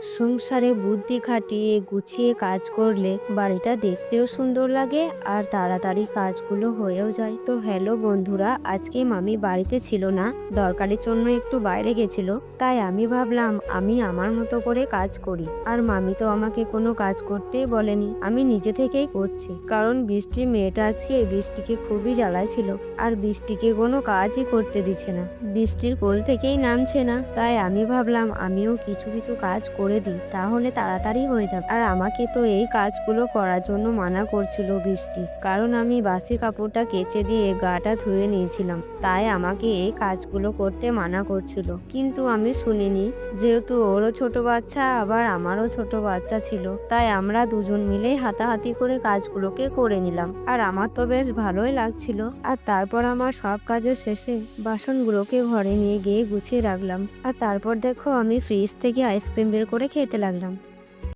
সংসারে বুদ্ধি খাটিয়ে গুছিয়ে কাজ করলে বাড়িটা দেখতেও সুন্দর লাগে আর তাড়াতাড়ি কাজগুলো হয়েও যায়। তো হ্যালো বন্ধুরা, আজকে মামি বাড়িতে ছিল না, দরকারের জন্য একটু বাইরে গেছিল। তাই আমি ভাবলাম আমি আমার মতো করে কাজ করি। আর মামি তো আমাকে কোনো কাজ করতেই বলেনি, আমি নিজে থেকেই করছি। কারণ বৃষ্টির মেয়েটা আজকে বৃষ্টিকে খুবই জ্বালাচ্ছিল আর বৃষ্টিকে কোনো কাজই করতে দিচ্ছে না, বৃষ্টির কোল থেকেই নামছে না। তাই আমি ভাবলাম আমিও কিছু কিছু কাজ করে দিই, তাহলে তাড়াতাড়ি হয়ে যাবে। আর আমাকে তো এই কাজগুলো করার জন্য মানা করছিল বৃষ্টি, কারণ আমি বাসি কাপড়টা কেচে দিয়ে গাটা ধুয়ে নিয়েছিলাম, তাই আমাকে এই কাজগুলো করতে মানা করছিল। কিন্তু আমি শুনিনি, যেহেতু ওরও ছোট বাচ্চা আবার আমারও ছোট বাচ্চা ছিল, তাই আমরা দুজন মিলেই হাতাহাতি করে কাজগুলোকে করে নিলাম। আর আমার তো বেশ ভালোই লাগছিল। আর তারপর আমার সব কাজের শেষে বাসনগুলোকে ঘরে নিয়ে গিয়ে গুছিয়ে রাখলাম। আর তারপর দেখো আমি ফ্রিজ থেকে আইসক্রিম বের করে খেতে লাগলাম।